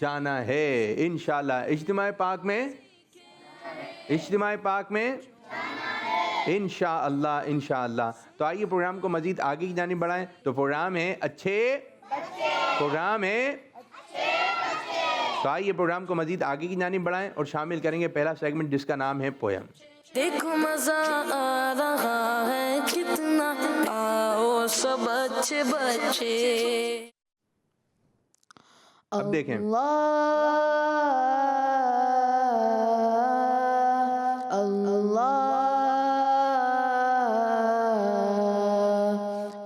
جانا ہے انشاءاللہ. اجتماع پاک میں انشاءاللہ انشاءاللہ. تو آئیے پروگرام کو مزید آگے کی جانب بڑھائیں. تو پروگرام ہے اچھے پروگرام ہے. تو آئیے پروگرام کو مزید آگے کی جانب بڑھائیں اور شامل کریں گے پہلا سیگمنٹ جس کا نام ہے پویم. دیکھو مزہ آ رہا ہے کتنا، آؤ سب اچھے بچے. اب دیکھیں اللہ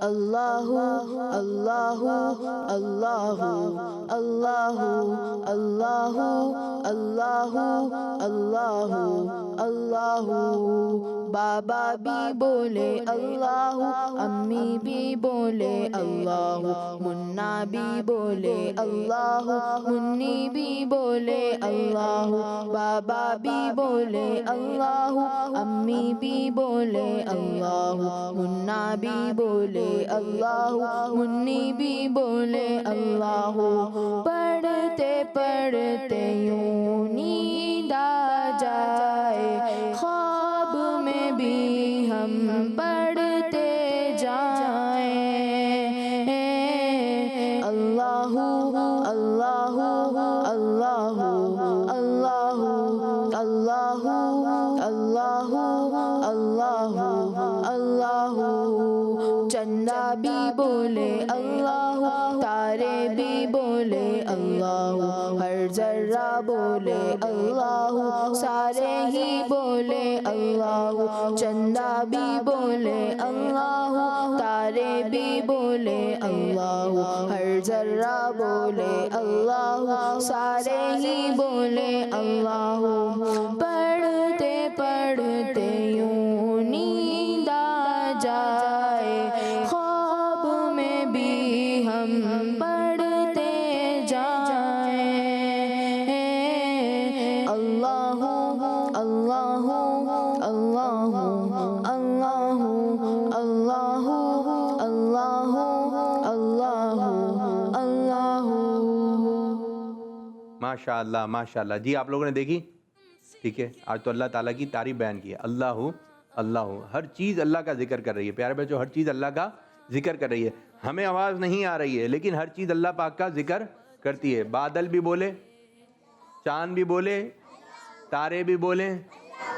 اللہ اللہ اللہ اللہ اللہ اللہ اللہ. بابا بھی بولے اللہ، امی بھی بولے اللہ، منا بھی بولے اللہ، منی بھی بولے اللہ. بابا بھی بولے اللہ، امی بھی بولے اللہ، منا بھی بولے اللہ، منی بھی بولے اللہ. پڑھتے پڑھتے یوں نیند آ جائے، خواب میں بھی ہم پڑھتے جائیں. اللہ اللہ اللہ اللہ اللہ اللہ اللہ اللہ. چندہ بھی بولے اللہ، تارے بھی بولے اللہ، ہر ذرہ بولے اللہ، سارے ہی بولے اللہ. چندہ بھی بولے اللہ، تارے بھی بولے اللہ، ہر ذرہ بولے اللہ، سارے ہی بولے اللہ. پڑھتے پڑھتے یوں نیند آ جائے، خواب میں بھی ہم پڑھتے جائیں. اللہ اللہ اللہ اللہ اللہ اللہ اللہ اللہ. ماشاءاللہ ماشاءاللہ. جی آپ لوگوں نے دیکھی، ٹھیک ہے. آج تو اللہ تعالیٰ کی تعریف بیان کی ہے. اللہ اللہ، ہر چیز اللہ کا ذکر کر رہی ہے. پیارے بچوں، ہر چیز اللہ کا ذکر کر رہی ہے. ہمیں آواز نہیں آ رہی ہے لیکن ہر چیز اللہ پاک کا ذکر کرتی ہے. بادل بھی بولے، چاند بھی بولے، تارے بھی بولے،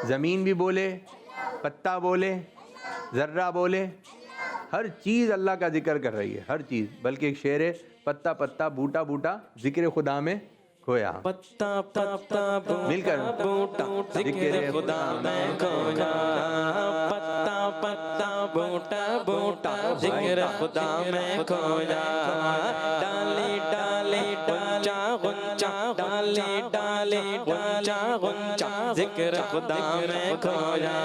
زمین بھی بولے، پتا بولے، ذرہ بولے، ہر چیز اللہ کا ذکر کر رہی ہے. ہر چیز. بلکہ ایک شعر ہے، پتا پتا بوٹا بوٹا ذکر خدا میں کھویا. پتا پتا مل کر بوٹا ذکر خدا میں کھویا. پتا پتا بوٹا بوٹا ذکر خدا میں کھویا. ڈالی ڈالی غنچہ غنچہ ڈالی ڈالی غنچہ غنچہ ذکر خدا میں کھویا.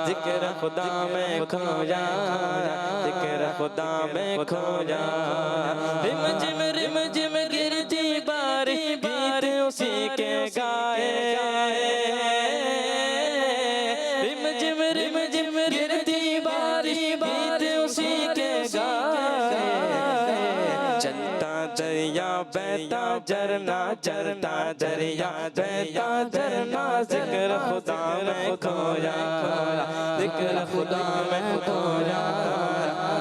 ذکر خدا میں کھویا. ذکر خدا میں کھویا. رم جم گرتی باری گیت اسی کے گائے. رم جم گرتی باری گیت اسی کے گائے. چلتا دریا بہتا جھرنا چلتا دریا بہتا جھرنا ذکر خدا میں کھویا. ذکر خدا میں کھویا.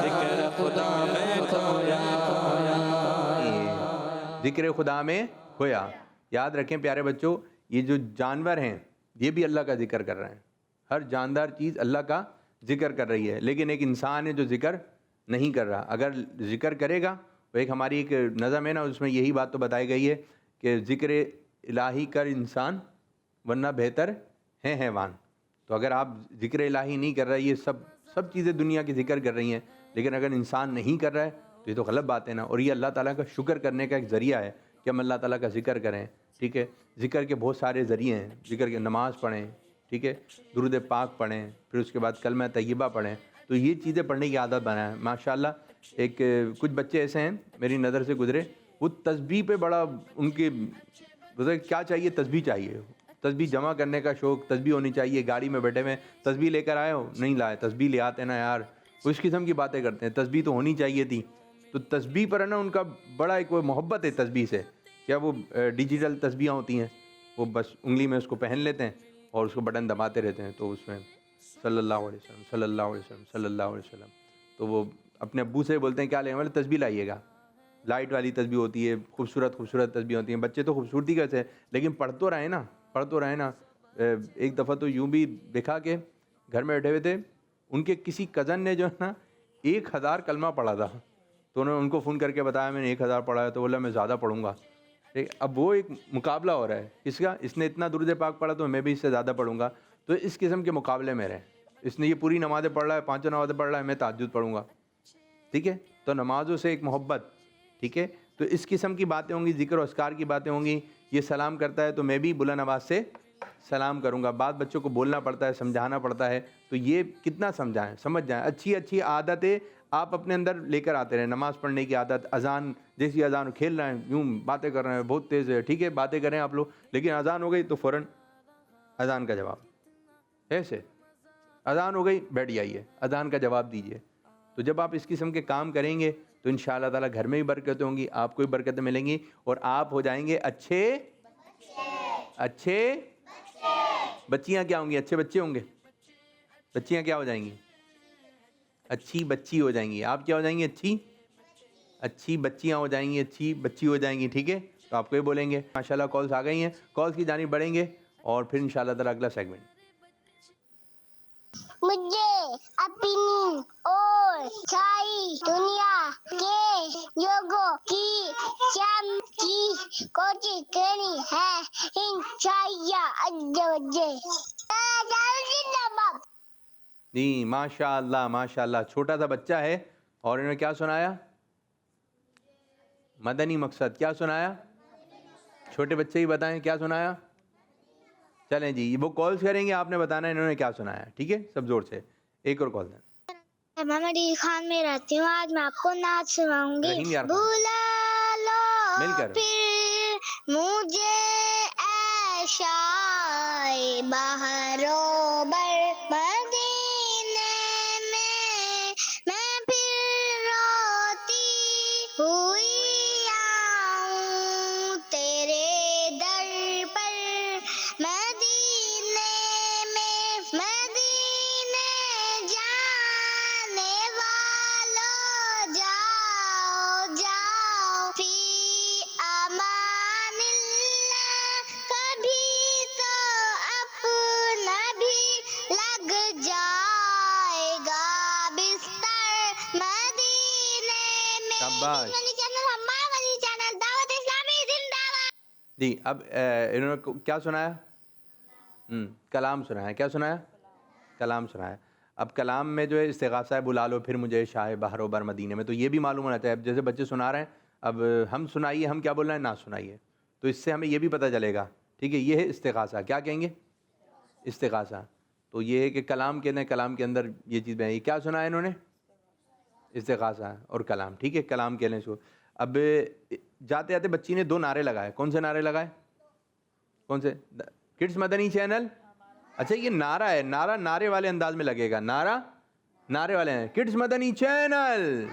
ذکر خدا میں کھویا. ذکر خدا میں کھویا. یاد رکھیں پیارے بچوں، یہ جو جانور ہیں یہ بھی اللہ کا ذکر کر رہے ہیں. ہر جاندار چیز اللہ کا ذکر کر رہی ہے. لیکن ایک انسان ہے جو ذکر نہیں کر رہا. اگر ذکر کرے گا، وہ ایک ہماری ایک نظم ہے نا، اس میں یہی بات تو بتائی گئی ہے کہ ذکر الہی کر انسان ورنہ بہتر ہے حیوان. تو اگر آپ ذکر الہی نہیں کر رہے، یہ سب چیزیں دنیا کی ذکر کر رہی ہیں، لیکن اگر انسان نہیں کر رہا ہے تو یہ تو غلط بات ہے نا. اور یہ اللہ تعالیٰ کا شکر کرنے کا ایک ذریعہ ہے کہ ہم اللہ تعالیٰ کا ذکر کریں. ٹھیک ہے. ذکر کے بہت سارے ذریعے ہیں. ذکر کے نماز پڑھیں، ٹھیک ہے، درود پاک پڑھیں، پھر اس کے بعد کلمہ طیبہ پڑھیں. تو یہ چیزیں پڑھنے کی عادت بنائیں. ماشاءاللہ ایک کچھ بچے ایسے ہیں میری نظر سے گزرے، وہ تسبیح پہ بڑا ان کے کیا چاہیے، تسبیح چاہیے. تسبیح جمع کرنے کا شوق، تسبیح ہونی چاہیے. گاڑی میں بیٹھے ہوئے تسبیح لے کر آئے ہو، نہیں لائے. تسبیح لے آتے نا یار. وہ اس قسم کی باتیں کرتے ہیں. تسبیح تو ہونی چاہیے تھی. تو تسبیح پر ہے نا ان کا بڑا ایک وہ محبت ہے تسبیح سے. کیا وہ ڈیجیٹل تسبیحاں ہوتی ہیں، وہ بس انگلی میں اس کو پہن لیتے ہیں اور اس کو بٹن دباتے رہتے ہیں، تو اس میں صلی اللہ علیہ وسلم صلی اللہ علیہ وسلم صلی اللہ علیہ وسلم. تو وہ اپنے ابو سے بولتے ہیں کیا لیں، والے تسبیح لائیے گا. لائٹ والی تسبیح ہوتی ہے، خوبصورت خوبصورت تسبیح ہوتی ہیں. بچے تو خوبصورتی کیسے ہیں، لیکن پڑھ تو رہے نا. ایک دفعہ تو یوں بھی دیکھا کہ گھر میں بیٹھے ہوئے تھے، ان کے کسی کزن نے جو ہے نا 1000 کلمہ پڑھا تھا. تو انہوں نے ان کو فون کر کے بتایا میں نے 1000 پڑھا ہے. تو بولا میں زیادہ پڑھوں گا. اب وہ ایک مقابلہ ہو رہا ہے اس کا، اس نے اتنا درود پاک پڑھا تو میں بھی اس سے زیادہ پڑھوں گا. تو اس قسم کے مقابلے میں رہیں. اس نے یہ پوری نمازیں پڑھ رہا ہے، 5 نمازیں پڑھ رہا ہے، میں تہجد پڑھوں گا. ٹھیک ہے، تو نمازوں سے ایک محبت. ٹھیک ہے، تو اس قسم کی باتیں ہوں گی، ذکر و اذکار کی باتیں ہوں گی. یہ سلام کرتا ہے تو میں بھی بلند آواز سے سلام کروں گا. بعض بچوں کو بولنا پڑتا ہے، سمجھانا پڑتا ہے، تو یہ کتنا سمجھائیں، سمجھ جائیں. اچھی اچھی عادتیں آپ اپنے اندر لے کر آتے رہیں. نماز پڑھنے کی عادت، اذان، جیسی اذان کھیل رہے ہیں یوں باتیں کر رہے ہیں، بہت تیز ہے، ٹھیک ہے باتیں کریں آپ لوگ، لیکن اذان ہو گئی تو فوراً اذان کا جواب. ایسے اذان ہو گئی بیٹھ جائیے، اذان کا جواب دیجیے. تو جب آپ اس قسم کے کام کریں گے تو انشاءاللہ تعالیٰ گھر میں بھی برکتیں ہوں گی، آپ کو بھی برکتیں ملیں گی، اور آپ ہو جائیں گے اچھے بچیاں. کیا ہوں گی؟ اچھے بچے ہوں گے. بچیاں کیا ہو جائیں گی؟ اچھی بچی ہو جائیں گی. آپ کیا ہو جائیں گی؟ اچھی بچیاں ہو جائیں گی، اچھی بچی ہو جائیں گی. ٹھیک ہے، تو آپ کو یہ بولیں گے. ماشاءاللہ کالز آ گئی ہیں، کالز کی جانب بڑھیں گے اور پھر انشاءاللہ تعالیٰ اگلا سیگمنٹ. مجھے اپنی اور ساری دنیا کے لوگوں کی شام کی کوشش کرنی ہے انشاءاللہ عز وجل. جی ماشاءاللہ ماشاءاللہ. چھوٹا سا بچہ ہے اور انہوں نے کیا سنایا؟ مدنی مقصد. کیا سنایا؟ چھوٹے بچے ہی بتائیں کیا سنایا. چلیں جی، وہ کالز کریں گے، آپ نے بتانا ہے انہوں نے کیا سنایا. ٹھیک ہے، سب زور سے. ایک اور کال دیں. میں مدینہ خان میں رہتی ہوں. آج میں آپ کو نعت سناؤں گی. رحیم یار خان. بلا لو مل کر پھر مجھے اے شائے بہرو بر مدینے میں پھر روتی ہوئی آؤں تیرے در پر. مدینے میں مدینے جانے والو جاؤ جاؤ فی امان اللہ. کبھی تو اپنا بھی لگ جائے گا بستر مدینے میں. شاباش. مدنی چینل ہمارا مدنی چینل دعوت اسلامی زندہ باد. جی اب انہوں نے کیا سنایا؟ کلام سنایا. کیا سنایا؟ کلام سنایا. اب کلام میں جو ہے استغاثہ ہے بلا لو پھر مجھے شاہ بہر و بر مدینے میں. تو یہ بھی معلوم ہونا چاہیے. اب جیسے بچے سنا رہے ہیں، اب ہم سنائیے، ہم کیا بول رہے ہیں، نہ سنائیے. تو اس سے ہمیں یہ بھی پتہ چلے گا. ٹھیک ہے، یہ ہے استغاثہ. کیا کہیں گے؟ استغاثہ. تو یہ ہے کہ کلام کے اندر، کلام کے اندر یہ چیز بنائی. کیا سنا ہے انہوں نے؟ استغاثہ اور کلام. ٹھیک ہے، کلام کہہ لیں اس کو. اب جاتے جاتے بچی نے 2 نعرے لگائے. کون سے نعرے لگائے؟ کون سے؟ کڈس مدنی چینل. اچھا یہ نعرہ ہے، نعرہ نعرے والے انداز میں لگے گا. نعرہ نعرے والے ہیں. کڈس مدنی چینل.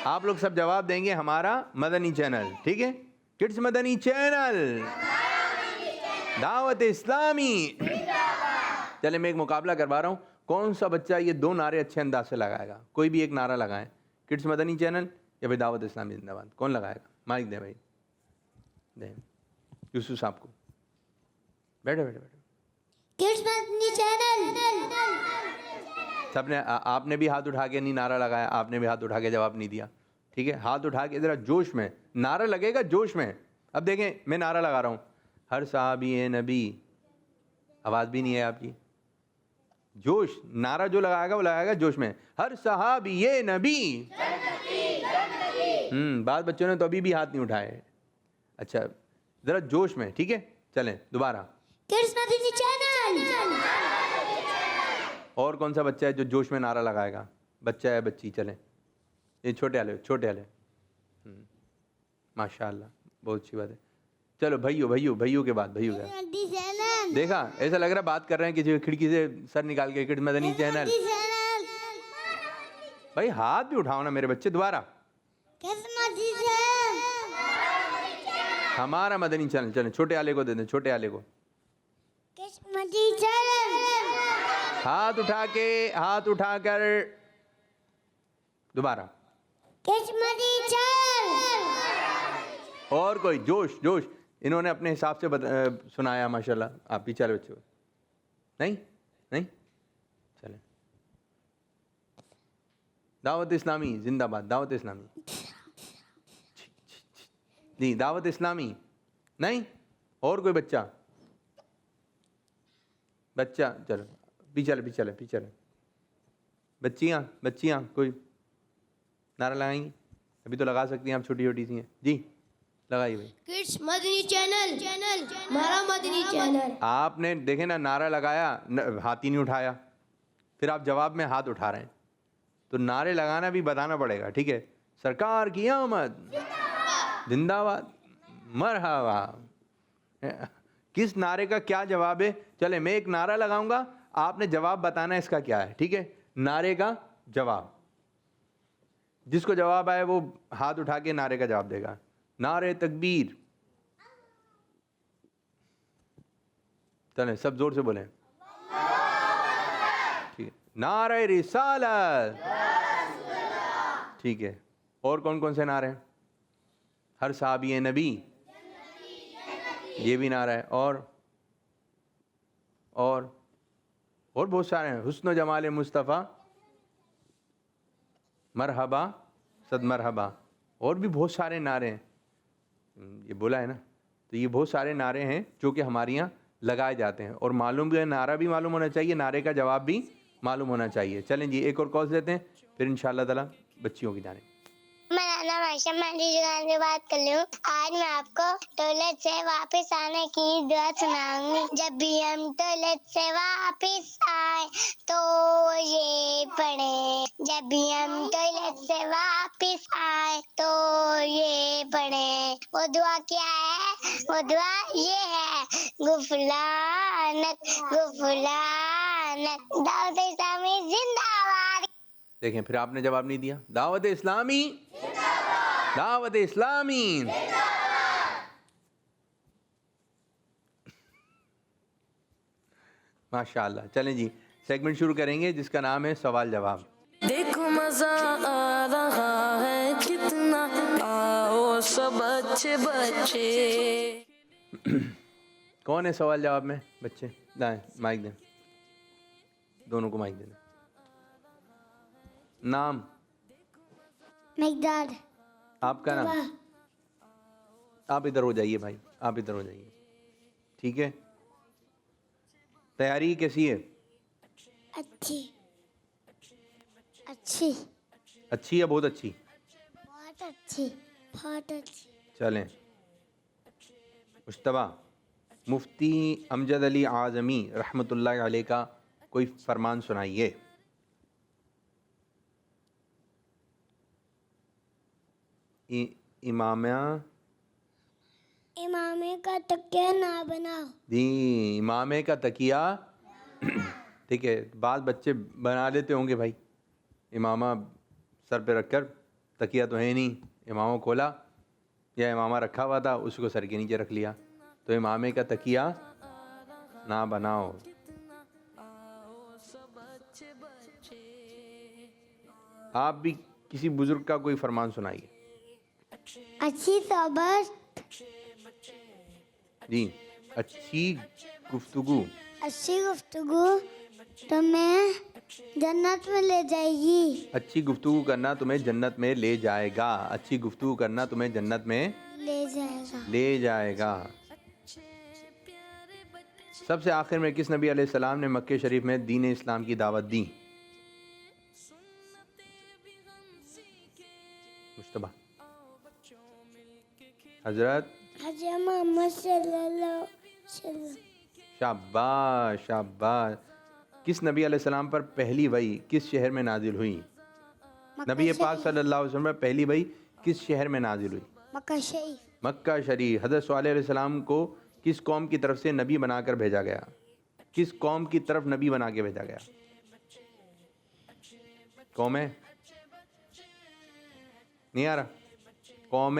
آپ لوگ سب جواب دیں گے ہمارا مدنی چینل. ٹھیک ہے، کڈس مدنی چینل، دعوت اسلامی. چلے میں ایک مقابلہ کروا رہا ہوں. کون سا بچہ یہ 2 نعرے اچھے انداز سے لگائے گا؟ کوئی بھی ایک نعرہ لگائیں. کڈس مدنی چینل یا پھر دعوت اسلامی زندہ باد. کون لگائے گا؟ مائک دیں بھائی، دیں یوسف صاحب کو. بیٹھے بیٹھے بیٹھے. کڈس مدنی چینل. سب نے، آپ نے بھی ہاتھ اٹھا کے نہیں نعرہ لگایا، آپ نے بھی ہاتھ اٹھا کے جواب نہیں دیا. ٹھیک ہے، ہاتھ اٹھا کے ذرا جوش میں نعرہ لگے گا، جوش میں. اب دیکھیں میں نعرہ لگا رہا ہوں. ہر صحابی نبی. آواز بھی نہیں ہے آپ کی. جوش. نعرہ جو لگائے گا وہ لگائے گا جوش میں. ہر صحابی نبی. بعض بچوں نے تو ابھی بھی ہاتھ نہیں اٹھائے. اچھا ذرا جوش میں. ٹھیک ہے، چلیں دوبارہ. کڈس مدنی چینل. اور کون سا بچہ ہے جو جوش میں نعرہ لگائے گا؟ بچہ ہے، بچی. چلیں یہ چھوٹے والے. ماشاء اللہ بہت اچھی بات ہے. چلو بھائیوں کے بعد دیکھا ایسا لگ رہا بات کر رہے ہیں کسی کھڑکی سے سر نکال کے. کڈس مدنی چینل. بھائی ہاتھ بھی اٹھاؤ نا میرے بچے. دوبارہ. ہمارا مدنی چینل. چلیں چھوٹے والے کو دے دیں, چھوٹے والے کو. مدنی چینل. ہاتھ اٹھا کر دوبارہ. مدنی چینل. اور کوئی جوش. انہوں نے اپنے حساب سے سنایا ماشاءاللہ. آپ بھی چلے بچے. نہیں چلیں. دعوت اسلامی زندہ باد. دعوت اسلامی جی. دعوت اسلامی نہیں. اور کوئی بچہ چلو پیچھے. بچیاں کوئی نعرہ لگائیں گی؟ ابھی تو لگا سکتی ہیں آپ, چھوٹی سی ہیں. جی لگائیے بھائی. کڈس مدنی چینل ہمارا مدنی چینل. آپ نے دیکھیں نا نعرہ لگایا, ہاتھ ہی نہیں اٹھایا, پھر آپ جواب میں ہاتھ اٹھا رہے ہیں. تو نعرے لگانا بھی بتانا پڑے گا, ٹھیک ہے. سرکار کی آمد, زندہ باد, مرحبا. کس نعرے کا کیا جواب ہے؟ چلے میں ایک نعرہ لگاؤں گا, آپ نے جواب بتانا ہے اس کا کیا ہے, ٹھیک ہے. نعرے کا جواب, جس کو جواب آئے وہ ہاتھ اٹھا کے نعرے کا جواب دے گا. نعرے تکبیر. چلیں سب زور سے بولیں. ٹھیک ہے. نعرہ رسالت. ٹھیک ہے. اور کون سے نعرے ہیں؟ ہر صحابی نبی, یہ بھی نعرہ ہے. اور بہت سارے ہیں. حسن و جمال مصطفیٰ, مرحبا صد مرحبا. اور بھی بہت سارے نعرے ہیں. یہ بولا ہے نا, تو یہ بہت سارے نعرے ہیں جو کہ ہمارے یہاں لگائے جاتے ہیں. اور معلوم بھی ہے, نعرہ بھی معلوم ہونا چاہیے, نعرے کا جواب بھی معلوم ہونا چاہیے. چلیں جی ایک اور کال دیتے ہیں, پھر انشاءاللہ تعالی بچیوں کی جانب. میں نانا ماشا مہندی جگان سے بات کر رہی ہوں. آج میں آپ کو ٹوائلٹ سے واپس آنے کی دعا سناؤں گی. جب بھی ہم ٹوائلٹ سے واپس آئے تو یہ پڑھیں. جب بھی ہم ٹوائلٹ سے واپس آئے تو یہ پڑھیں. وہ دعا کیا ہے؟ وہ دعا یہ ہے, غفرانک غفرانک. دعوت اسلامی زندہ باد. دیکھیں پھر آپ نے جواب نہیں دیا. دعوت اسلامی, دعوت اسلامی. ماشاءاللہ. چلیں جی سیگمنٹ شروع کریں گے جس کا نام ہے سوال جواب. دیکھو مزہ آ رہا ہے کتنا, آؤ سب بچے. کون ہے سوال جواب میں؟ بچے دائیں مائک دیں, دونوں کو مائک دیں. نام, مقدار. آپ کا نام. آپ ادھر ہو جائیے بھائی, آپ ادھر ہو جائیے. ٹھیک ہے. تیاری کیسی ہے؟ اچھی. اچھی. اچھی ہے, بہت اچھی. بہت اچھی. بہت اچھی. چلیں. مشتبہ, مفتی امجد علی اعظمی رحمۃ اللہ علیہ کا کوئی فرمان سنائیے. امامے کا تکیہ نہ بناؤ. جی امامے کا تکیہ. ٹھیک ہے. بعض بچے بنا لیتے ہوں گے بھائی, امامہ سر پہ رکھ کر, تکیہ تو ہے نہیں, امامہ کھولا یا امامہ رکھا ہوا تھا اس کو سر کے نیچے رکھ لیا. تو امامے کا تکیہ نہ بناؤ. آپ بھی کسی بزرگ کا کوئی فرمان سنائیے. اچھی صحبت. جی اچھی گفتگو. اچھی گفتگو تمہیں جنت میں لے جائے گی. اچھی گفتگو کرنا تمہیں جنت میں لے جائے گا. اچھی گفتگو کرنا تمہیں جنت میں لے جائے گا. لے جائے گا. سب سے آخر میں کس نبی علیہ السلام نے مکہ شریف میں دین اسلام کی دعوت دی؟ مشتبہ. حضرت محمد صلی اللہ علیہ وسلم. شاباش شاباش. کس نبی علیہ السلام پر پہلی وحی کس شہر میں نازل ہوئی؟ نبی پاک صلی اللہ علیہ وسلم پر پہلی وحی کس شہر میں نازل ہوئی؟ مکہ شریف. مکہ شریف. حضرت صالح علیہ السلام کو کس قوم کی طرف سے نبی بنا کر بھیجا گیا؟ کس قوم کی طرف نبی بنا کے بھیجا گیا؟ قوم ہے نہیں آ رہا. قوم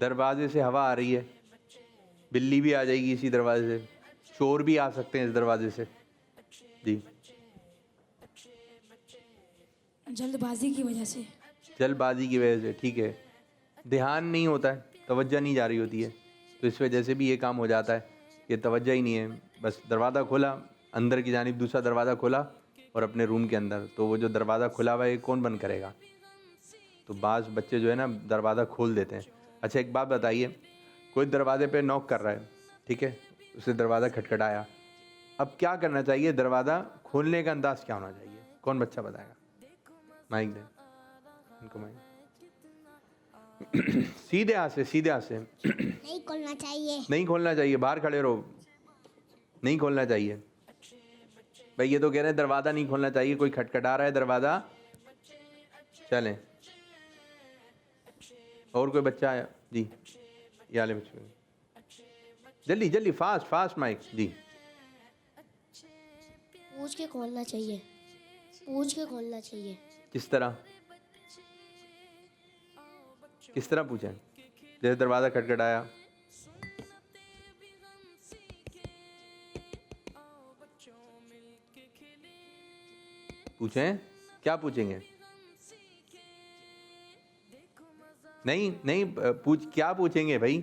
دروازے سے ہوا آ رہی ہے، بلی بھی آ جائے گی اسی دروازے سے، چور بھی آ سکتے ہیں اس دروازے سے. جی جلد بازی کی وجہ سے. جلد بازی کی وجہ سے، ٹھیک ہے. دھیان نہیں ہوتا ہے، توجہ نہیں جا رہی ہوتی ہے، تو اس وجہ سے بھی یہ کام ہو جاتا ہے. یہ توجہ ہی نہیں ہے، بس دروازہ کھولا اندر کی جانب، دوسرا دروازہ کھولا اور اپنے روم کے اندر، تو وہ جو دروازہ کھلا ہوا ہے یہ کون بند کرے گا؟ تو بعض بچے جو ہے نا دروازہ کھول دیتے ہیں. اچھا ایک بات بتائیے، کوئی دروازے پہ نوک کر رہا ہے، ٹھیک ہے، اسے دروازہ کھٹکھٹایا، اب کیا کرنا چاہیے؟ دروازہ کھولنے کا انداز کیا ہونا چاہیے؟ کون بچہ بتائے گا؟ مائک دیں ان کو، مائک. سیدھے ہاتھ سے، سیدھے ہاتھ سے. نہیں کھولنا چاہیے. نہیں کھولنا چاہیے، باہر کھڑے رہو. نہیں کھولنا چاہیے بھائی، یہ تو کہہ رہے ہیں دروازہ نہیں کھولنا چاہیے. کوئی کھٹکھٹا رہا ہے دروازہ، چلیں. اور کوئی بچہ آیا؟ جی یہ والے بچے، جلدی جلدی، فاسٹ فاسٹ مائک. جی پوچھ کے کھولنا چاہیے. پوچھ کے کھولنا چاہیے. کس طرح؟ کس طرح پوچھیں؟ جیسے دروازہ کھٹکھٹایا، پوچھیں. کیا پوچھیں گے؟ نہیں نہیں کیا پوچھیں گے بھائی؟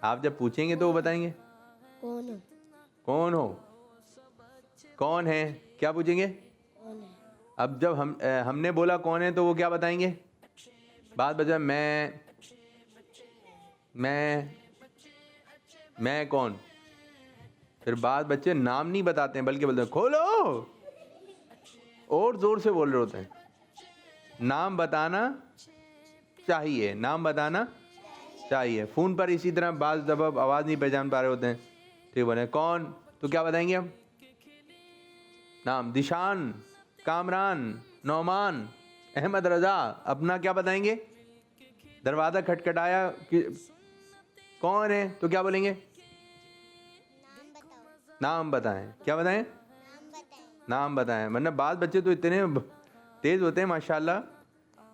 آپ جب پوچھیں گے تو وہ بتائیں گے. کون ہو؟ کون ہو؟ کون ہے؟ کیا پوچھیں گے؟ کون ہے؟ اب جب ہم نے بولا کون ہے تو وہ کیا بتائیں گے؟ بات بجا میں کون. پھر بعض بچے نام نہیں بتاتے ہیں بلکہ بولتے ہیں کھولو، اور زور سے بول رہے ہوتے ہیں. نام بتانا چاہیے، نام بتانا چاہیے. فون پر اسی طرح بعض دفعہ آواز نہیں پہچان پا رہے ہوتے ہیں، ٹھیک بولے کون، تو کیا بتائیں گے ہم؟ نام. دشان، کامران، نعمان، احمد رضا. اپنا کیا بتائیں گے؟ دروازہ کھٹکھٹایا، کون ہے تو کیا بولیں گے؟ نام بتائیں. کیا بتائیں؟ نام بتائیں. ورنہ بعض بچے تو اتنے تیز ہوتے ہیں ماشاءاللہ،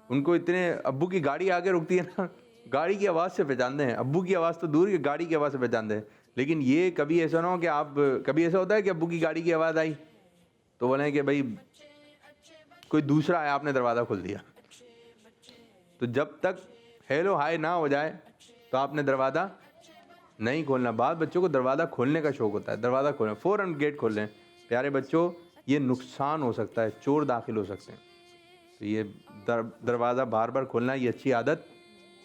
ان کو اتنے، ابو کی گاڑی آگے رکتی ہے نا، گاڑی کی آواز سے پہچانتے ہیں. ابو کی آواز تو دور کی، گاڑی کی آواز سے پہچانتے ہیں. لیکن یہ کبھی ایسا نہ ہو کہ آپ، کبھی ایسا ہوتا ہے کہ ابو کی گاڑی کی آواز آئی تو بولیں کہ بھائی کوئی دوسرا ہے، آپ نے دروازہ کھول دیا. تو جب تک ہیلو ہائی نہ ہو جائے تو آپ نے دروازہ نہیں کھولنا. بعض بچوں کو دروازہ کھولنے کا شوق ہوتا ہے، دروازہ کھولنا، فوراً گیٹ کھول لیں. پیارے بچوں، یہ نقصان ہو سکتا ہے، چور داخل ہو سکتے ہیں. تو یہ دروازہ بار بار کھولنا یہ اچھی عادت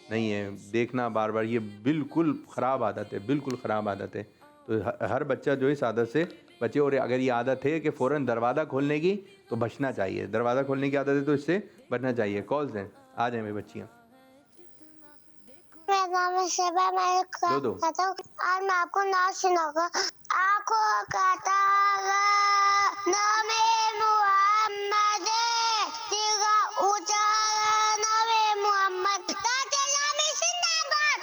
نہیں ہے. دیکھنا بار بار یہ بالکل خراب عادت ہے، بالکل خراب عادت ہے. تو ہر بچہ جو اس عادت سے بچے، اور اگر یہ عادت ہے کہ فوراً دروازہ کھولنے کی تو بچنا چاہیے. دروازہ کھولنے کی عادت ہے تو اس سے بچنا چاہیے. کالز ہیں، آ جائیں میری بچیاں. میرا نام ہے شبا، میں دو کہتا ہوں اور میں آپ کو نعت سناؤں گا. آنکھوں کا تارا نام محمد، تیرا اونچا نام محمد، دعوت اسلامی زندہ باد.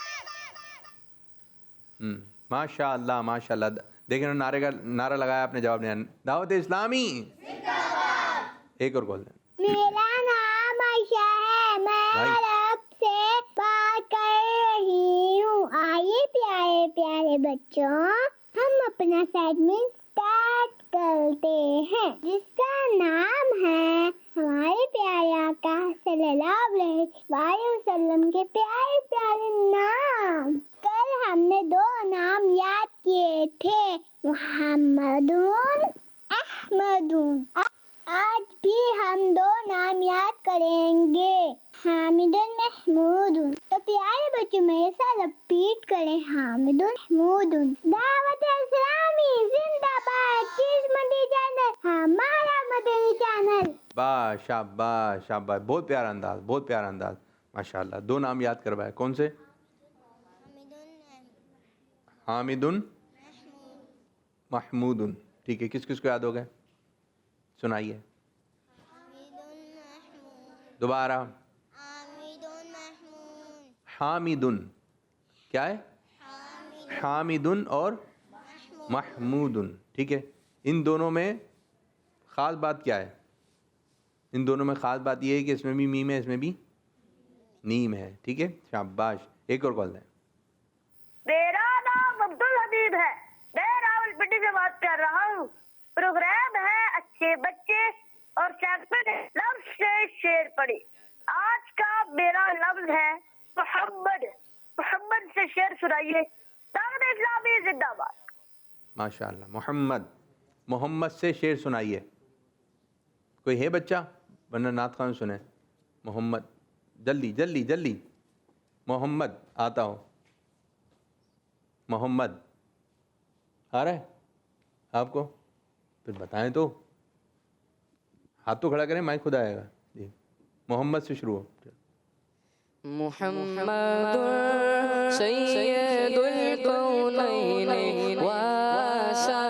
ماشاء اللہ ماشاء اللہ. دیکھیں نا، نعرے کا نعرہ لگایا آپ نے، جواب نہیں. دعوت اسلامی زندہ باد. ایک اور کال دیں. میرا نام عائشہ ہے، میں رب سے بات کر رہی ہوں. آئیے پیارے پیارے بچوں، ہم اپنا سیگمنٹ اسٹارٹ کرتے ہیں جس کا نام ہے ہمارے پیارے آقا صلی اللہ علیہ وسلم کے پیارے پیارے نام. کل ہم نے 2 نام یاد کیے تھے، محمد، احمد. آج بھی ہم 2 نام یاد کریں گے، حامد، محمود. تو پیارے بچوں میرے ساتھ رپیٹ کریں، حامد، محمود. دعوت اسلامی زندہ باد. کس مدنی چینل؟ ہمارا مدنی چینل. شاباش شاباش، بہت پیارا انداز، بہت پیارا انداز ماشاءاللہ. 2 نام یاد کروائے، کون سے؟ حامد، محمود. ٹھیک ہے، کس کس کو یاد ہو گئے؟ سنائیے دوبارہ. حامد، کیا ہے؟ حامد اور محمود. ٹھیک ہے، ان دونوں میں خاص بات کیا ہے؟ ان دونوں میں خاص بات یہ ہے کہ اس میں بھی میم ہے، اس میں بھی نیم ہے. ٹھیک ہے، شاباش. ایک اور کال دیں. میرا نام عبدل حبیب ہے, میں راولپنڈی سے بات کر رہا ہوں. پروگرام ہے اچھے بچے اور سیگمنٹ ہے لفظ سے شعر پڑھی. آج کا میرا لفظ ہے محمد. محمد سے شعر سنائیے. دعوت اسلامی زندہ باد. ماشاء اللہ. محمد, محمد سے شعر سنائیے. کوئی ہے بچہ؟ ورنہ نعت خوان سنیں. محمد, جلدی جلدی جلدی. محمد آتا ہو. محمد آ رہا ہے آپ کو؟ پھر بتائیں تو, ہاتھ تو کھڑا کریں, مائک خود آئے گا. جی محمد سے شروع ہو. محمد سید الکونین وثقلین.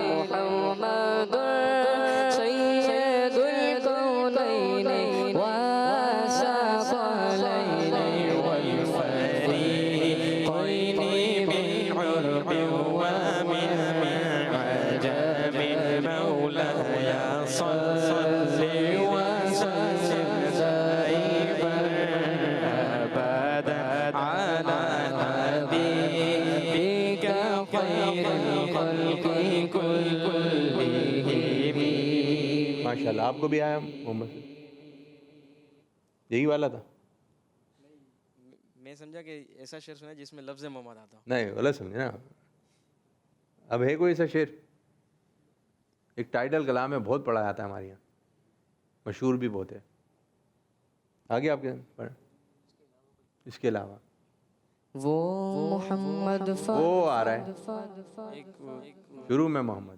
محمد سید الکونین وثقلین والفریقین من عرب ومن عجم. مولاي صل وسلم دائما ابدا على حبيبك خير الخلق كلهم. ماشاء اللہ. آپ کو بھی آیا محمد سے؟ یہی والا تھا؟ میں سمجھا کہ ایسا شعر سنا جس میں لفظ محمد آتا ہو. نہیں, غلط سمجھے نا. اب ہے کوئی ایسا شعر؟ ایک ٹائٹل کلام ہے, بہت پڑھا جاتا ہے ہمارے یہاں, مشہور بھی بہت ہے. آگے آپ کے پڑھیں. اس کے علاوہ وہ محمد وہ آ رہا ہے شروع میں محمد.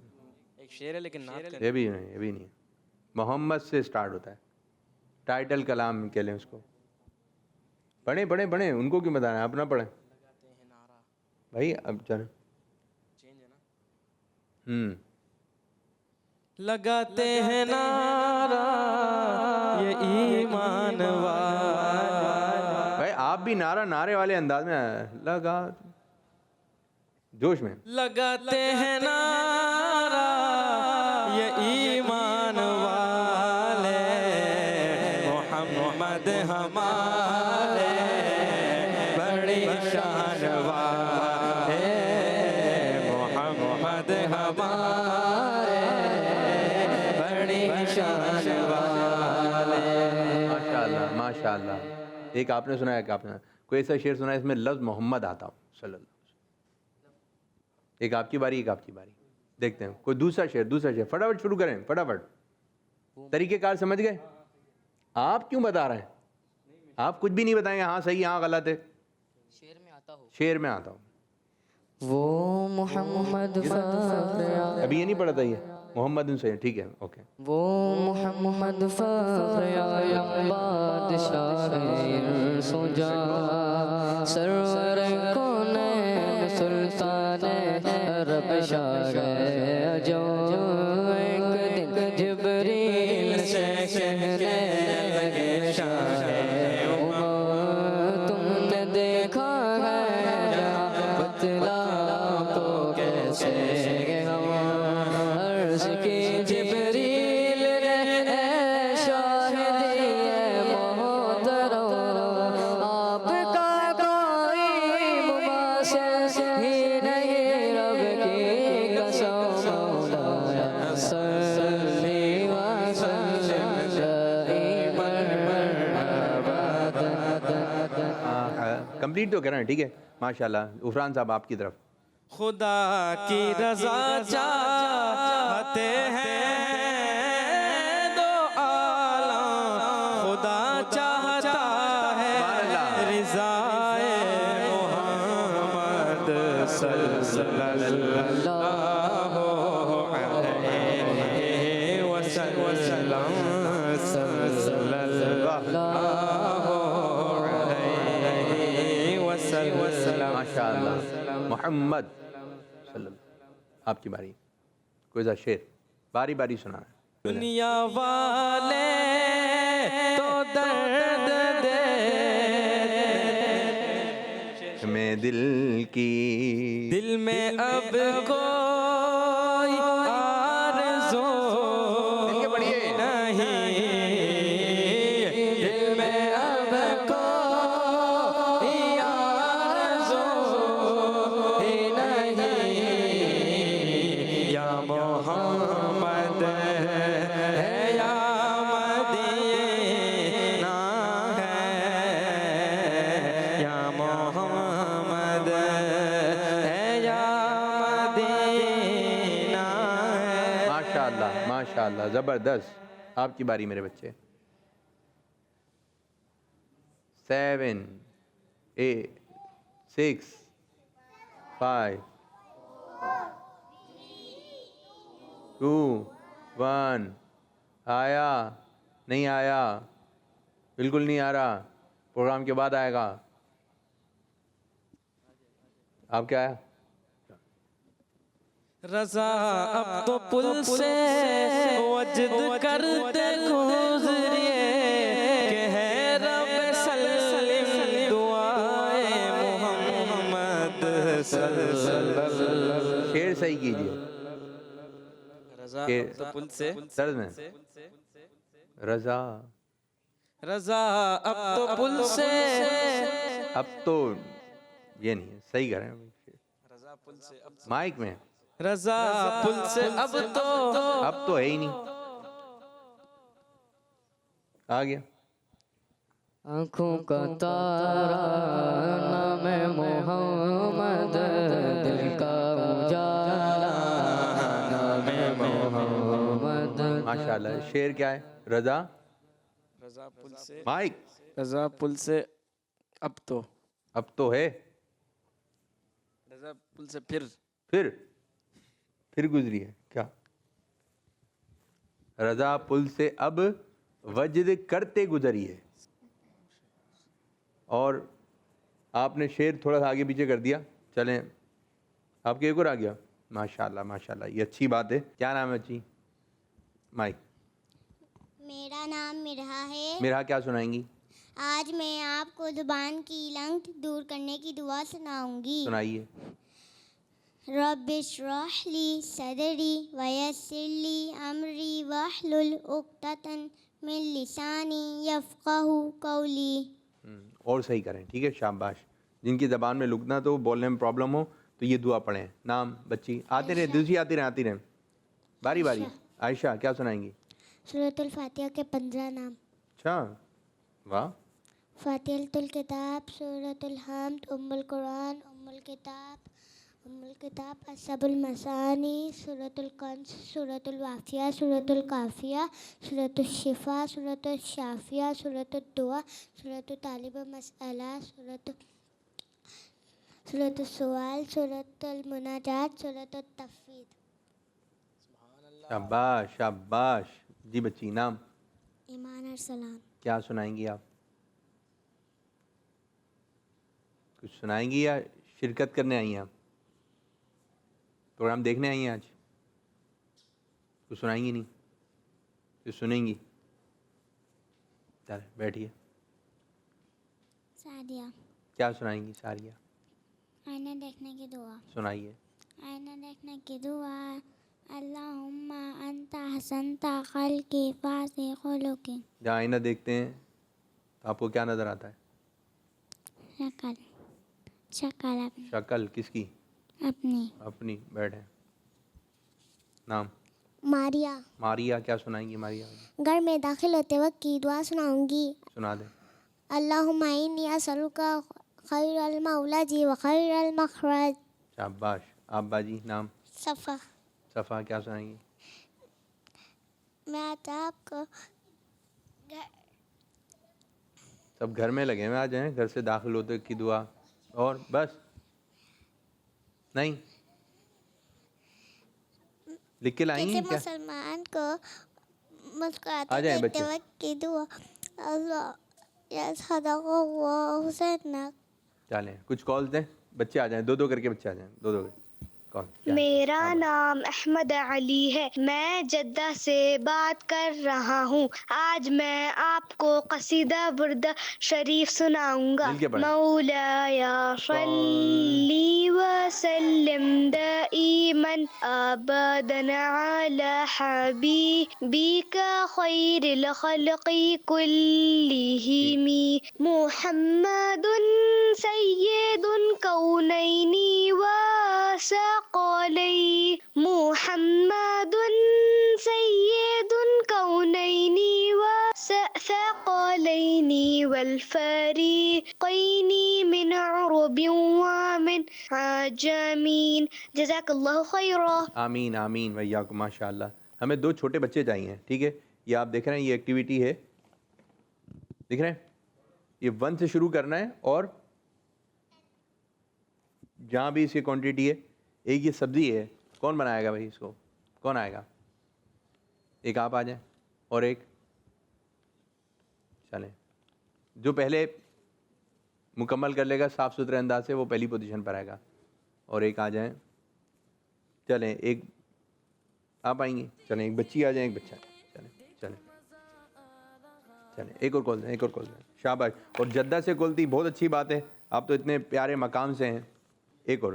ایک شعر ہے لیکن نعت کا یہ بھی نہیں, یہ بھی نہیں. محمد سے سٹارٹ ہوتا ہے. ٹائٹل کلام کہہ لیں اس کو. پڑھیں پڑھیں پڑھیں, ان کو کیوں بتانا ہے, اپنا پڑھیں بھائی. اب چلیں. لگاتے ہیں نعرہ یہ ایمان والے. بھائی آپ بھی نعرہ نعرے والے انداز میں لگا, جوش میں. لگاتے ہیں نعرہ یہ ایمان والے. محمد ہمارے بڑی شان والے. محمد ہمارے بڑی شان والے. ماشاء اللہ ماشاء اللہ. ایک آپ نے سنا ہے کہ آپ نے کوئی ایسا شعر سنا ہے اس میں لفظ محمد آتا ہو صلی اللہ علیہ وسلم. ایک آپ کی باری, ایک آپ کی باری. دیکھتے ہیں کوئی دوسرا شعر. دوسرا شعر فٹافٹ شروع کریں, فٹافٹ. طریقہ کار سمجھ گئے؟ آپ کیوں بتا رہے ہیں؟ آپ کچھ بھی نہیں بتائیں گے, ہاں صحیح ہاں غلط ہے. شعر میں آتا ہو. شعر میں آتا ہوں. وہ محمد فخر. ابھی یہ نہیں پڑھا تھا یہ محمد ان سے, ٹھیک ہے اوکے. وہ محمد فخر عالم بادشاہ سجا سرور کونین سلطان عرب شاہ جو ایک دن جبریل سے کہنے لگے شاہ تم نے دیکھا ہے جہاں بتلا تو کیسے عرض کی جبریل نے اے شاہدی محترم آپ کا کوئی مماثل ہی نہیں رب کی قسم. مولایا صلی وسلم دائما ابدا. کمپلیٹ تو کریں, ٹھیک ہے ماشاءاللہ. عفران صاحب آپ کی طرف. خدا کی رضا چاہتے ہیں دو عالم. خدا چاہتا ہے رضائے محمد صلی اللہ علیہ وسلم. صلی اللہ علیہ وسلم. ماشاءاللہ. محمد صلی اللہ. آپ کی باری. کوئی سا شعر باری باری سنا ہے. دنیا والے تو درد دے میں دل کی دل میں اب کوئی آرزو نہیں. دل میں اب کوئی محمد ہے یا مدینہ ہے یا محمد ہے یا مدینہ ہے. ماشاءاللہ ماشاءاللہ زبردست. آپ کی باری میرے بچے. 7 8 6 5 2 1. آیا نہیں آیا؟ بالکل نہیں آ رہا. پروگرام کے بعد آئے گا. آپ کیا آیا؟ رضا اب تو پل سے وجد کرتے گزریے کہ ہے رب سلم دعائے محمد صلی اللہ علیہ وسلم. شعر صحیح کیجیے. رضا اب تو پل سے سرد میں رضا رضا اب تو پل سے اب تو یہ نہیں ہے. صحیح کریں رضا پل سے مائک میں. رضا پل سے اب تو ہے ہی نہیں. آ گیا. آنکھوں کا تارا نام محمد دل کا اجالا نام محمد. ماشاءاللہ. شعر کیا ہے؟ رضا رضا پل سے مائک. رضا پل سے اب تو ہے. رضا پل سے پھر گزری ہے کیا؟ رضا پل سے اب وجد کرتے گزری ہے. اور آپ نے شعر تھوڑا سا آگے پیچھے کر دیا. چلیں آپ کے ایک اور آ گیا. ماشاءاللہ ماشاءاللہ یہ اچھی بات ہے. کیا نام ہے اچھی؟ مائک. میرا نام مرہا ہے. میرا کیا سنائیں گی؟ آج میں آپ کو زبان کی لنگٹ دور کرنے کی دعا سناؤں گی. سنائیے. رب اشرح لی صدری ویسر لی امری واحلل عقدۃ من لسانی یفقہوا قولی. اور صحیح کریں. ٹھیک ہے شاباش. جن کی زبان میں لکنا تو بولنے میں پرابلم ہو تو یہ دعا پڑھیں. نام بچی آتے رہے دوسری آتی رہیں باری باری. عائشہ کیا سنائیں گی؟ سورۃ الفاتحہ کے 15 نام. اچھا واہ. فاتحۃ الکتاب، سورۃ الحمد، ام القرآن، ام الکتاب، اصحاب المثانی، سورۃ الکنز، سورۃ الواقعہ، سورۃ الکافیہ، سورۃ الشفا، سورۃ الشافیہ، سورۃ الدعا، سورۃ طالب مسئلہ، سورۃ السوال، سورۃ المناجات، سورۃ التفویض. شاباش شاباش. جی بچی نام؟ ایمان ارسلان. کیا سنائیں گی آپ؟ کچھ سنائیں گی یا شرکت کرنے آئی ہیں آپ؟ پروگرام دیکھنے آئی ہیں آج؟ کچھ سنائیں گی نہیں؟ کچھ سنیں گی؟ چلے بیٹھیے. سعدیہ. کیا سنائیں گی ساریہ؟ آئینہ دیکھنے کی دعا. سنائیے. آئینہ دیکھنے کی دعا. اللہم انت حسنت خلقی فاحسن خلقی. جہاں آئینہ دیکھتے ہیں تو آپ کو کیا نظر آتا ہے؟ شکل شکل. کس کی؟ اپنی. بیٹھیں. نام؟ ماریا. ماریا. کیا سنائیں گی ماریا؟ گھر میں داخل ہوتے وقت کی دعا سناؤں گی. سنا دیں. اللہم انی اسألک خیر المولد و خیر المخرج. شاباش. آپ باجی نام؟ صفا. صفا. کیا سنائیں گی؟ میں آج آپ کو سب گھر میں لگے ہوئے. آ جائیں گھر سے داخل ہوتے کی دعا. اور بس نہیں لکھ کے لائیں گی کسی کیا؟ مسلمان کو آ مسکراتے جائیں دیکھتے بچے. وقت کی دعا. اللہ صدق اللہ حسین. چلیں کچھ کال دیں. بچے آ جائیں. دو کر کے بچے آ جائیں. دو کال. میرا نام احمد علی ہے. میں جدہ سے بات کر رہا ہوں. آج میں آپ کو قصیدہ برد شریف سناؤں گا. مل کے پڑھیں. مولایا صلی وسلم دائما ابدا علی حبیبک خیر الخلق کلہم. محمد سید الکونین و ثقلین. محمد والفريقين من عرب ومن عجمين جزاک اللہ خیرا. آمین آمین ویاکم. ماشاء اللہ. ہمیں 2 چھوٹے بچے چاہیے. ٹھیک ہے, یہ آپ دیکھ رہے ہیں, یہ ایکٹیویٹی ہے, دیکھ رہے ہیں, یہ 1 سے شروع کرنا ہے, اور جہاں بھی اس کی کوانٹٹی ہے. ایک یہ سبزی ہے, کون بنائے گا بھائی اس کو, کون آئے گا؟ ایک آپ آ جائیں, اور ایک چلیں, جو پہلے مکمل کر لے گا صاف ستھرے انداز سے وہ پہلی پوزیشن پر آئے گا. اور ایک آ جائیں, چلیں ایک آپ آئیں گے, چلیں ایک بچی آ جائیں, ایک بچہ, چلیں چلیں چلیں, ایک اور کھول دیں, ایک اور کھول دیں. شاباش. اور جدہ سے کھولتی, بہت اچھی بات ہے, آپ تو اتنے پیارے مقام سے ہیں. ایک اور.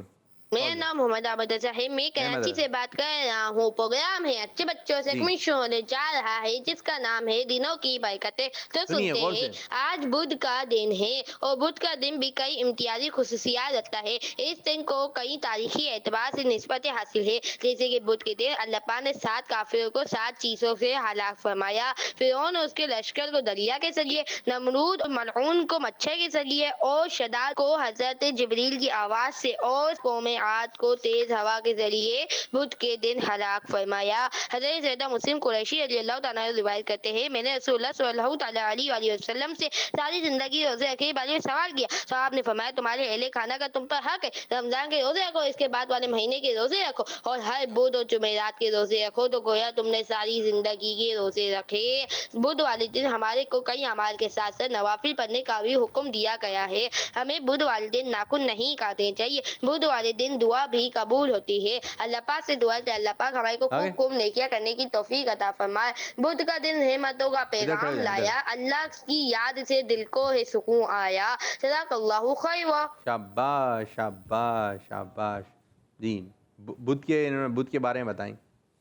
میرا نام محمد عابد ہے, میں کراچی سے بات کر رہا ہوں. پروگرام ہے اچھے بچوں سے کمیشن ہونے جا رہا ہے جس کا نام ہے دنوں کی برکتیں. تو سنتے ہیں, آج بدھ کا دن ہے, اور بدھ کا دن بھی کئی امتیازی خصوصیات رکھتا ہے. اس دن کو کئی تاریخی اعتبار سے نسبت حاصل ہے, جیسے کہ بدھ کے دن اللہ پاک نے 7 کافروں کو 7 چیزوں سے ہلاک فرمایا. فرعون اور اس کے لشکر کو دریا کے ذریعے, نمرود اور ملعون کو مچھر کے ذریعے, اور شداد کو حضرت جبریل کی آواز سے, اور قوم عاد کو تیز ہوا کے ذریعے بدھ کے دن ہلاک فرمایا. حضرت سیدہ مسلم قریشی رضی اللہ تعالیٰ روایت کرتے ہیں, میں نے رسول اللہ صلی اللہ تعالیٰ علیہ وسلم سے ساری زندگی روزے رکھنے کے بارے میں سوال کیا. تو آپ نے فرمایا, تمہارے اہل خانہ کا تم پر حق ہے, رمضان کے روزے رکھو, اس کے بعد والے مہینے کے روزے رکھو, اور ہر بدھ اور جمعرات کے روزے رکھو. تو گویا تم نے ساری زندگی کے روزے رکھے. بدھ والے دن ہمارے کو کئی اعمال کے ساتھ ساتھ نوافل پڑھنے کا بھی حکم دیا گیا ہے. ہمیں بدھ والے دن ناخن نہیں کاٹنے چاہیے. بدھ والے دن دعا بھی قبول ہوتی ہے. اللہ پاک سے دعا کہ اللہ پاک ہمارے کو خوب نیکیاں کرنے کی توفیق عطا فرمائے. بدھ کا دن نعمتوں کا پیغام لایا, اللہ کی یاد سے دل کو ہے سکون آیا. جزاک اللہ خیر. شاباش شاباش شاباش. جی بدھ کے بارے میں بتائیں.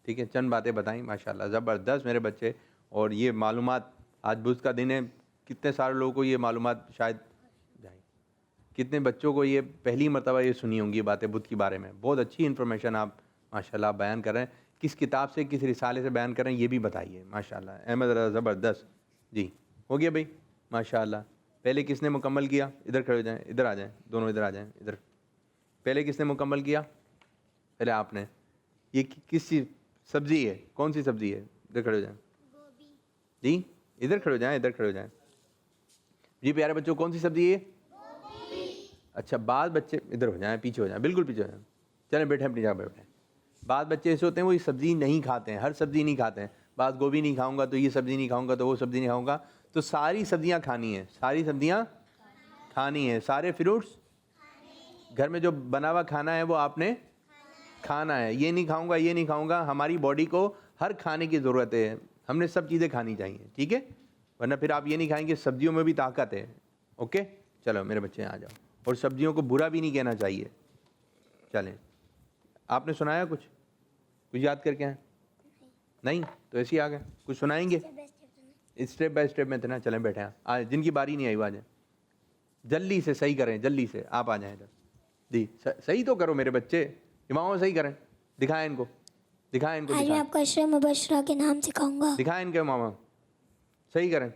ٹھیک ہے, چند باتیں بتائیں. ماشاءاللہ زبردست میرے بچے. اور یہ معلومات, آج بدھ کا دن ہے, کتنے سارے لوگوں کو یہ معلومات شاید جائیں, کتنے بچوں کو یہ پہلی مرتبہ یہ سنی ہوں گی باتیں بدھ کے بارے میں. بہت اچھی انفارمیشن آپ ماشاءاللہ آپ بیان کر رہے ہیں. کس کتاب سے, کس رسالے سے بیان کر رہے ہیں یہ بھی بتائیے. ماشاءاللہ احمد رضا زبردست. جی ہو گیا بھائی ماشاءاللہ. پہلے کس نے مکمل کیا؟ ادھر کھڑے ہو جائیں, ادھر آ جائیں, دونوں ادھر آ جائیں. ادھر پہلے کس نے مکمل کیا؟ پہلے آپ نے. یہ کس چیز سبزی ہے, کون سی سبزی ہے؟ ادھر کھڑے ہو جائیں. جی ادھر کھڑے ہو جائیں, ادھر کھڑے ہو جائیں. جی پیارے بچوں, کون سی سبزی ہے؟ اچھا, بعض بچے ادھر ہو جائیں, پیچھے ہو جائیں, بالکل پیچھے ہو جائیں. چلیں بیٹھیں اپنی جگہ پہ بیٹھیں. بعض بچے ایسے ہوتے ہیں وہ یہ سبزی نہیں کھاتے ہیں, ہر سبزی نہیں کھاتے ہیں. بعض گوبھی نہیں کھاؤں گا تو یہ سبزی نہیں کھاؤں گا تو وہ سبزی نہیں کھاؤں گا. تو ساری سبزیاں کھانی ہیں, ساری سبزیاں کھانی ہیں, سارے فروٹس گھر میں جو بنا ہوا کھانا ہے وہ آپ نے کھانا ہے. یہ نہیں کھاؤں گا, یہ نہیں کھاؤں گا. ہماری باڈی کو ہر کھانے کی ضرورت ہے, ہم نے سب چیزیں کھانی چاہیے. ٹھیک ہے, ورنہ پھر آپ یہ نہیں کھائیں گے. سبزیوں میں بھی طاقت ہے. اوکے چلو میرے بچے آ جاؤ. اور سبزیوں کو برا بھی نہیں کہنا چاہیے. چلیں, آپ نے سنایا کچھ یاد کر کے آئیں؟ نہیں تو ایسے ہی آ گئے. کچھ سنائیں گے اسٹیپ بائی اسٹیپ میں اتنا. چلیں بیٹھے ہیں, جن کی باری نہیں آئی وہ آ جائیں. جلدی سے صحیح کریں, جلدی سے آپ آ جائیں ادھر. جی صحیح تو کرو میرے بچے, اماموں صحیح کریں. دکھائیں ان کو, دکھائیں ان کو. آج میں آپ کو اشرا مبشرہ کے نام سکھاؤں گا. دکھائیں ان کے ماما, صحیح کریں.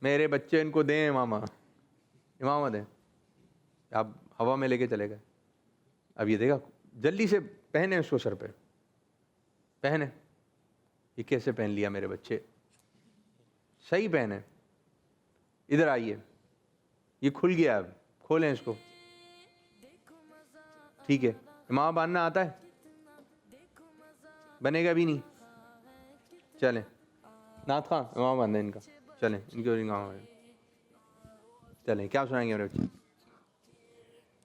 میرے بچے ان کو دیں ماما, امامہ دیں. آپ ہوا میں لے کے چلے گئے. اب یہ دیکھا, جلدی سے پہنے اس کو سر پہ, پہنے. یہ کیسے پہن لیا میرے بچے؟ صحیح پہنے. ادھر آئیے, یہ کھل گیا, اب کھولیں اس کو. ٹھیک ہے, امامہ باندھنا آتا ہے؟ بنے گا بھی نہیں. چلیں نعت خواں امامہ باندھیں ان کا. چلیں ان کے امامہ. چلیں کیا سنائیں گے میرے بچے؟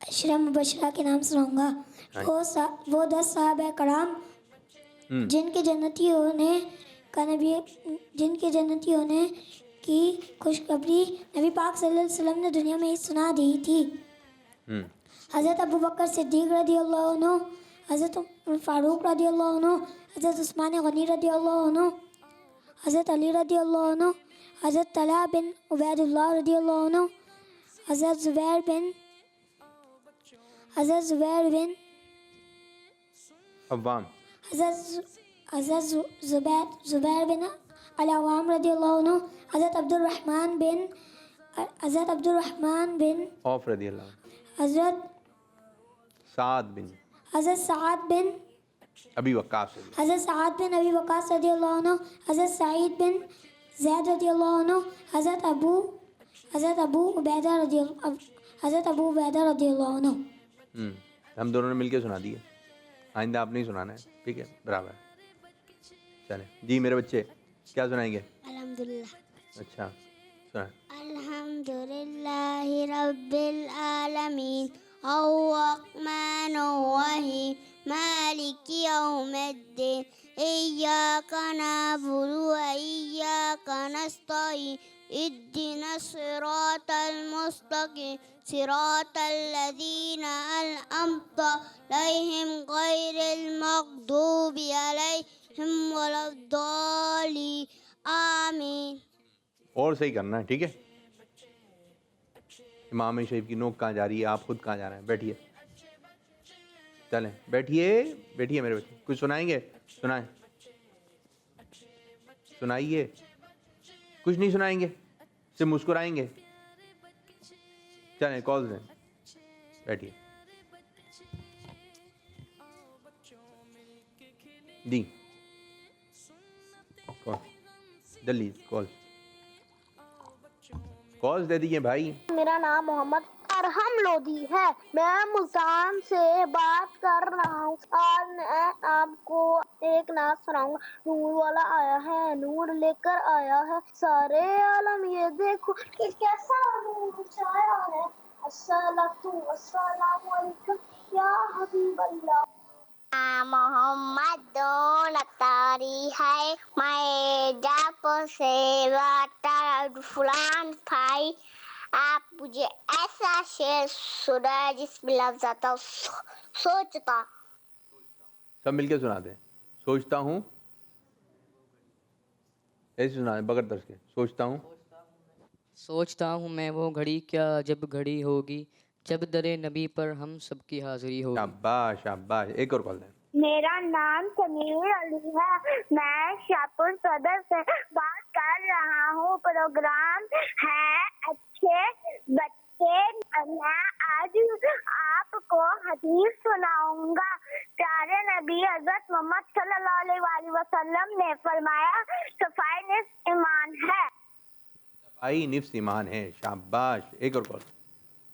اشرا مبشرہ کے نام سناؤں گا. وہ 10 صحابہ کرام جن کے جنتیوں نے کی خوشخبری نبی پاک صلی اللہ علیہ وسلم نے دنیا میں ہی سنا دی تھی. حضرت ابو بکر صدیق رضی اللہ عنہ, حضرت فاروق رضی اللہ عنہ, حضرت عثمان غنی رضی اللہ عنہ, حضرت علی رضی اللہ عنہ, حضرت طلحہ بن عبید اللہ رضی اللہ عنہ, حضرت زبیر بن عوام, حضرت زبیر بن العوام رضی اللہ عنہ, حضرت عبد الرحمن بن حضرت عبد الرحمن بن عوف رضی اللہ عنہ، حضرت سعد بن سعد بن ابی وقاص رضی اللہ حضرت سعد بن ابی وقاص رضی اللہ عنہ، حضرت سعید بن زید رضی اللہ عنہ، حضرت ابو عبیدہ رضی اللہ عنہ۔ ہم دونوں نے مل کے سنا دی ہے، آئندہ آپ نہیں سنانا ہے، ٹھیک ہے، برابر چلیں جی میرے بچے کیا سنائیں گے؟ الحمدللہ۔ اچھا سنائیں۔ الحمدللہ رب العالمین الرحمن الرحیم مالک یوم الدین ایاک نعبد و ایاک نستعین اهدنا الصراط المستقیم صراط الذین انعمت علیہم غیر المغضوب علیہم ولا الضالین آمین۔ اور صحیح کرنا ہے، ٹھیک ہے؟ امام شریف کی نوک کہاں جا رہی ہے، آپ خود کہاں جا رہے ہیں؟ بیٹھیے، چلیں بیٹھیے میرے بچے، کچھ سنائیں گے؟ سنائیں، سنائیے۔ کچھ نہیں سنائیں گے، صرف مسکرائیں گے؟ چلیں کال دیں، بیٹھیے جی، جلدی کالز دے دیجیے بھائی۔ میرا نام محمد ارحم لودھی ہے، میں ملتان سے بات کر رہا ہوں۔ آج میں آپ کو ایک نعت سناؤں گا۔ نور والا آیا ہے، نور لے کر آیا ہے، سارے عالم یہ دیکھو کہ کیسا نور چھایا ہے۔ السلام علیکم یا حبیب اللہ۔ محمد نتاری ہے، میں جاپ سے واٹر فلان بھائی، آپ مجھے ایسا شعر سنا جس میں لفظ آتا سوچتا۔ سب مل کے سنا دیں۔ سوچتا ہوں، ایسے سنا دیں بغیر ترس کے۔ سوچتا ہوں میں وہ گھڑی کیا جب گھڑی ہوگی، جب در نبی پر ہم سب کی حاضری ہوگی۔ شاباش شاباش، ایک اور کال دیں۔ میرا نام سمیر علی ہے، میں شاہپور صدر سے بات کر رہا ہوں۔ پروگرام ہے اچھے بچے، میں آج آپ کو حدیث سناؤں گا۔ پیارے نبی حضرت محمد صلی اللہ علیہ وآلہ وسلم نے فرمایا صفائی نصف ایمان ہے۔ صفائی نصف ایمان ہے، شاباش، ایک اور کال۔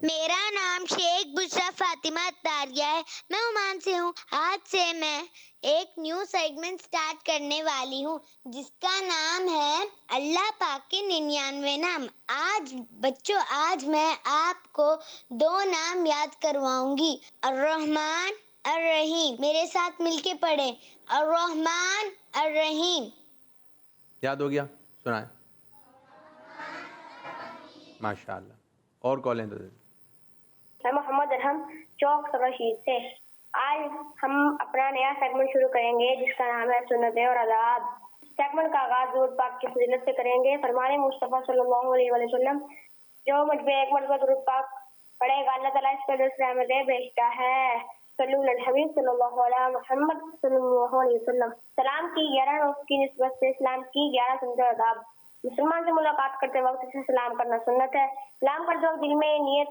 میرا نام شیخ بشرا فاطمہ اتاریہ ہے، میں عمان سے ہوں۔ آج سے میں ایک نیو سیگمنٹ سٹارٹ کرنے والی ہوں جس کا نام ہے اللہ پاک کے 99 نام۔ آج بچوں، آج میں آپ کو 2 نام یاد کرواؤں گی، الرحمن الرحیم۔ میرے ساتھ مل کے پڑھیں، الرحمن الرحیم۔ یاد ہو گیا؟ سنائیں۔ ماشاء اللہ، اور کالیں تو دیں۔ میں محمد ارحم چوک رشید سے۔ آج ہم اپنا نیا سیگمنٹ شروع کریں گے جس کا نام ہے سنتیں اور آداب۔ سیگمنٹ کا آغاز درود پاک کی فضیلت سے کریں گے۔ فرمان مصطفیٰ صلی اللہ علیہ وآلہ وسلم، جو مجھ پہ ایک مرتبہ درود پاک پڑھے گا اللہ تعالیٰ اس پر 10 رحمتیں بھیجتا ہے۔ صلی اللہ الحبیب صلی اللہ علیہ محمد صلی اللہ علیہ وسلم۔ سلام کی 11 نوع کی نسبت سے اسلام کی 11 سنتیں اور آداب۔ مسلمان سے ملاقات کرتے وقت اسے سلام کرنا سنت ہے۔ سلام کرتے وقت دل میں نیت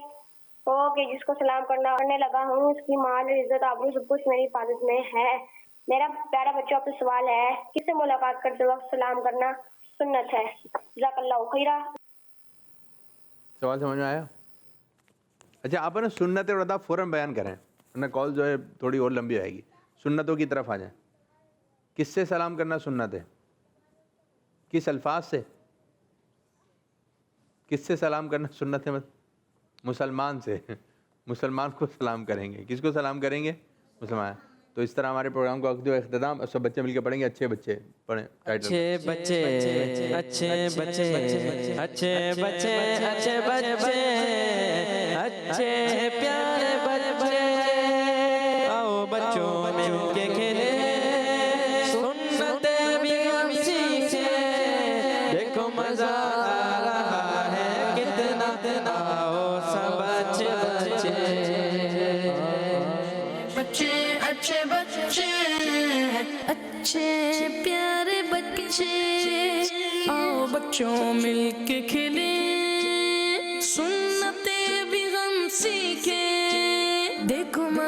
ہو کہ جس کو سلام کرنے لگا ہوں اس کی مال عزت آبرو سب کچھ میری حفاظت میں ہے۔ میرا پیارا بچوں، آپ سے سوال ہے، کس سے ملاقات کرتے وقت سلام کرنا سنت ہے؟ جزاک اللہ خیرہ۔ سوال سمجھ میں آیا؟ اچھا، آپ نا سنت اور آداب فوراً بیان کریں ورنہ کال جو ہے تھوڑی اور لمبی ہو جائے گی۔ سنتوں کی طرف آ جائیں۔ کس سے سلام کرنا سنت ہے؟ کس الفاظ سے؟ کس سے سلام کرنا سنت ہے؟ مسلمان سے، مسلمان کو سلام کریں گے۔ کس کو سلام کریں گے؟ مسلمان۔ تو اس طرح ہمارے پروگرام کا جو اختتام سب بچے مل کے پڑھیں گے۔ اچھے بچے پڑھیں۔ اچھے بچے اچھے بچے اچھے بچے اچھے بچے اچھے پیارے بچے، آؤ بچوں مل کے کھیلے، سنتیں بھی ہم سیکھیں، دیکھو مزہ آ رہا ہے کتنا، آؤ سب اچھے بچے، بچے اچھے بچے اچھے پیارے بچے، آؤ بچوں مل کے کھیلیں،